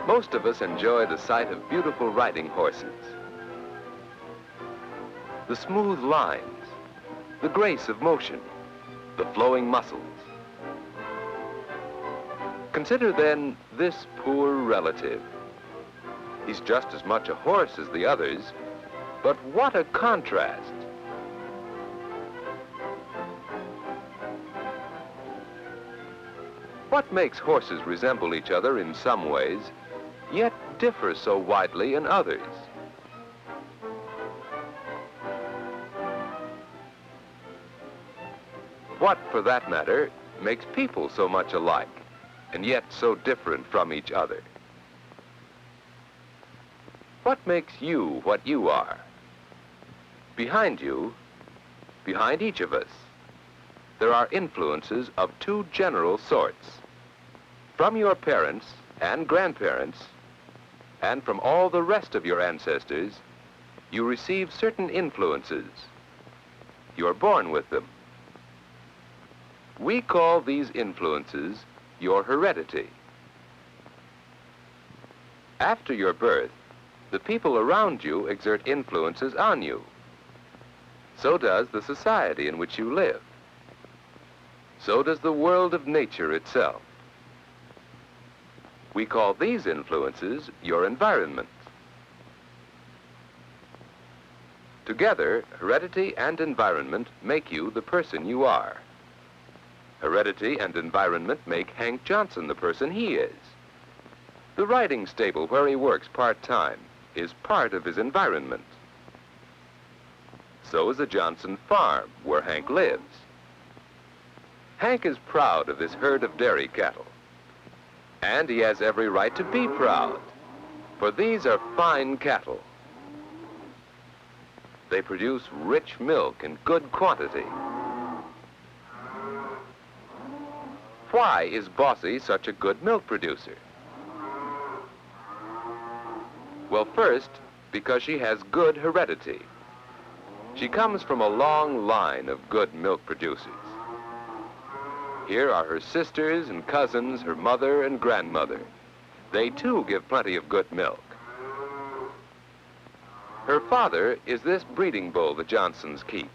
Most of us enjoy the sight of beautiful riding horses. The smooth lines, the grace of motion, the flowing muscles. Consider then this poor relative. He's just as much a horse as the others, but what a contrast. What makes horses resemble each other in some ways, yet differ so widely in others? What, for that matter, makes people so much alike, and yet so different from each other? What makes you what you are? Behind you, behind each of us, there are influences of two general sorts. From your parents and grandparents, and from all the rest of your ancestors, you receive certain influences. You are born with them. We call these influences your heredity. After your birth, the people around you exert influences on you. So does the society in which you live. So does the world of nature itself. We call these influences your environment. Together, heredity and environment make you the person you are. Heredity and environment make Hank Johnson the person he is. The riding stable where he works part-time is part of his environment. So is the Johnson farm where Hank lives. Hank is proud of this herd of dairy cattle. And he has every right to be proud, for these are fine cattle. They produce rich milk in good quantity. Why is Bossy such a good milk producer? Well, first, because she has good heredity. She comes from a long line of good milk producers. Here are her sisters and cousins, her mother and grandmother. They too give plenty of good milk. Her father is this breeding bull the Johnsons keep.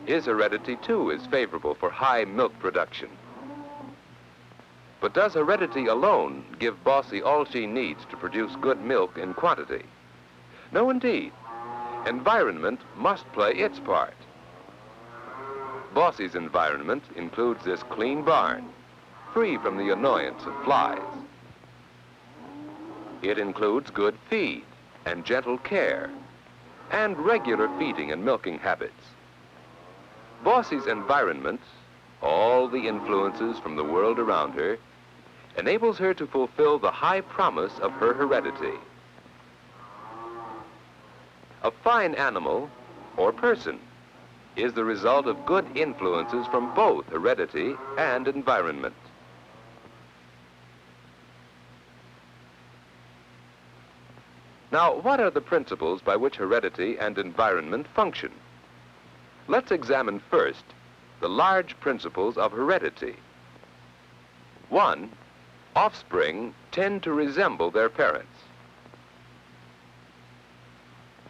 His heredity too is favorable for high milk production. But does heredity alone give Bossy all she needs to produce good milk in quantity? No, indeed. Environment must play its part. Bossy's environment includes this clean barn, free from the annoyance of flies. It includes good feed and gentle care, and regular feeding and milking habits. Bossy's environment, all the influences from the world around her, enables her to fulfill the high promise of her heredity. A fine animal, or person, is the result of good influences from both heredity and environment. Now, what are the principles by which heredity and environment function? Let's examine first the large principles of heredity. 1, offspring tend to resemble their parents.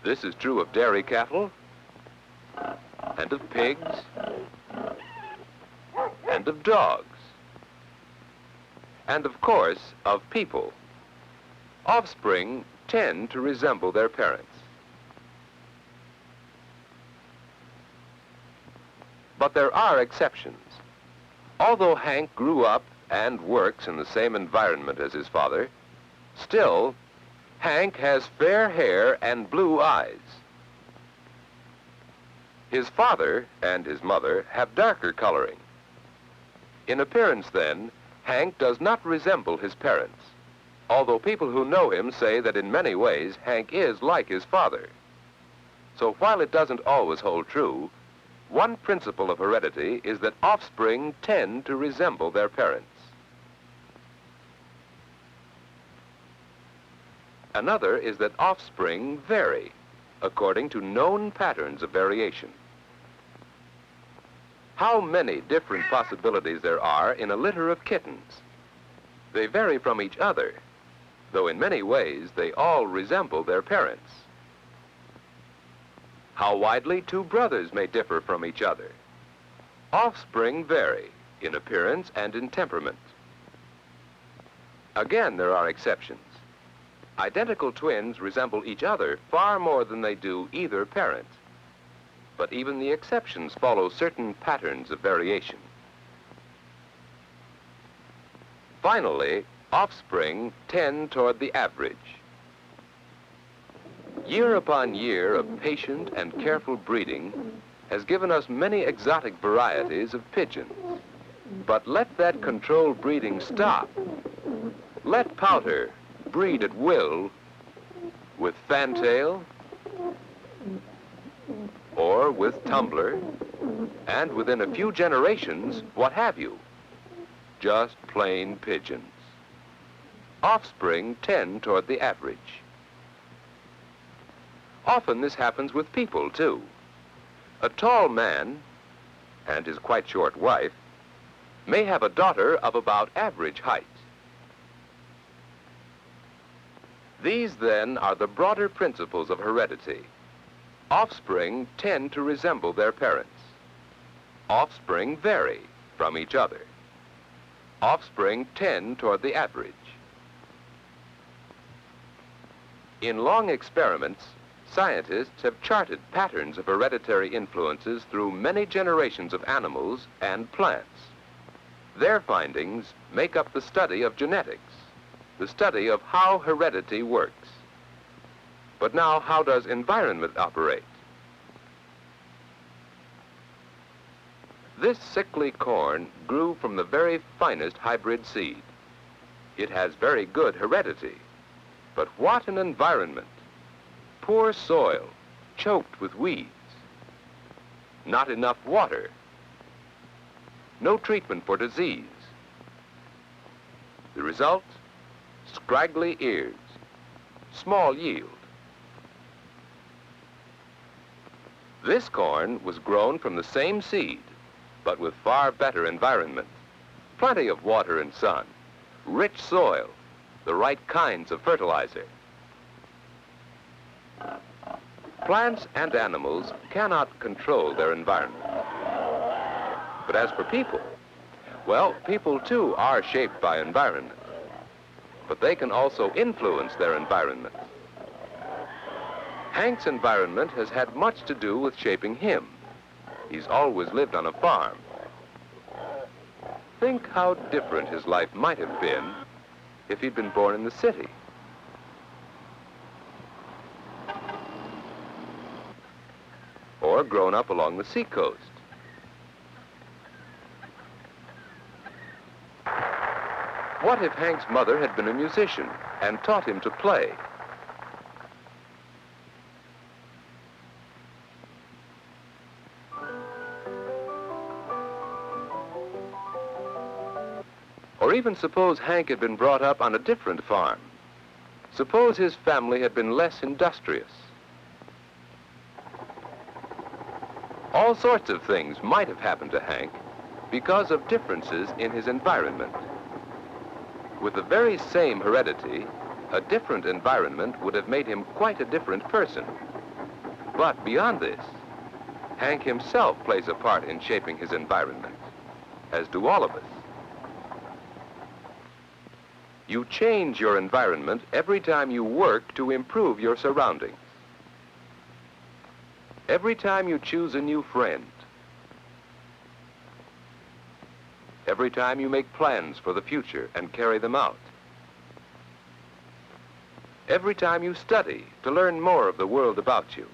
This is true of dairy cattle, and of pigs, and of dogs, and of course of people. Offspring tend to resemble their parents. But there are exceptions. Although Hank grew up and works in the same environment as his father, still, Hank has fair hair and blue eyes. His father and his mother have darker coloring. In appearance, then, Hank does not resemble his parents, although people who know him say that in many ways Hank is like his father. So while it doesn't always hold true, one principle of heredity is that offspring tend to resemble their parents. Another is that offspring vary according to known patterns of variation. How many different possibilities there are in a litter of kittens. They vary from each other, though in many ways they all resemble their parents. How widely two brothers may differ from each other. Offspring vary in appearance and in temperament. Again, there are exceptions. Identical twins resemble each other far more than they do either parent. But even the exceptions follow certain patterns of variation. Finally, offspring tend toward the average. Year upon year of patient and careful breeding has given us many exotic varieties of pigeons. But let that controlled breeding stop. Let pouter breed at will with fantail or with tumbler, and within a few generations, what have you? Just plain pigeons. Offspring tend toward the average. Often this happens with people, too. A tall man and his quite short wife may have a daughter of about average height. These, then, are the broader principles of heredity. Offspring tend to resemble their parents. Offspring vary from each other. Offspring tend toward the average. In long experiments, scientists have charted patterns of hereditary influences through many generations of animals and plants. Their findings make up the study of genetics, the study of how heredity works. But now, how does environment operate? This sickly corn grew from the very finest hybrid seed. It has very good heredity. But what an environment! Poor soil, choked with weeds. Not enough water. No treatment for disease. The result? Scraggly ears, small yield. This corn was grown from the same seed, but with far better environment. Plenty of water and sun, rich soil, the right kinds of fertilizer. Plants and animals cannot control their environment. But as for people, well, people too are shaped by environment. But they can also influence their environment. Hank's environment has had much to do with shaping him. He's always lived on a farm. Think how different his life might have been if he'd been born in the city. Or grown up along the seacoast. What if Hank's mother had been a musician and taught him to play? Or even suppose Hank had been brought up on a different farm. Suppose his family had been less industrious. All sorts of things might have happened to Hank because of differences in his environment. With the very same heredity, a different environment would have made him quite a different person. But beyond this, Hank himself plays a part in shaping his environment, as do all of us. You change your environment every time you work to improve your surroundings. Every time you choose a new friend. Every time you make plans for the future and carry them out. Every time you study to learn more of the world about you.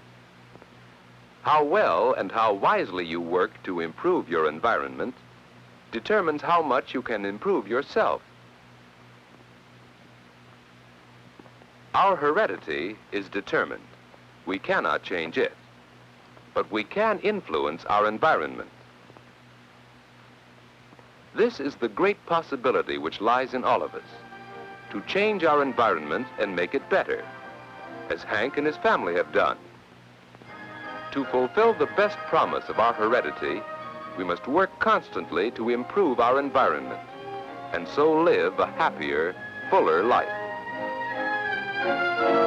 How well and how wisely you work to improve your environment determines how much you can improve yourself. Our heredity is determined. We cannot change it. But we can influence our environment. This is the great possibility which lies in all of us, to change our environment and make it better, as Hank and his family have done. To fulfill the best promise of our heredity, we must work constantly to improve our environment, and so live a happier, fuller life. you.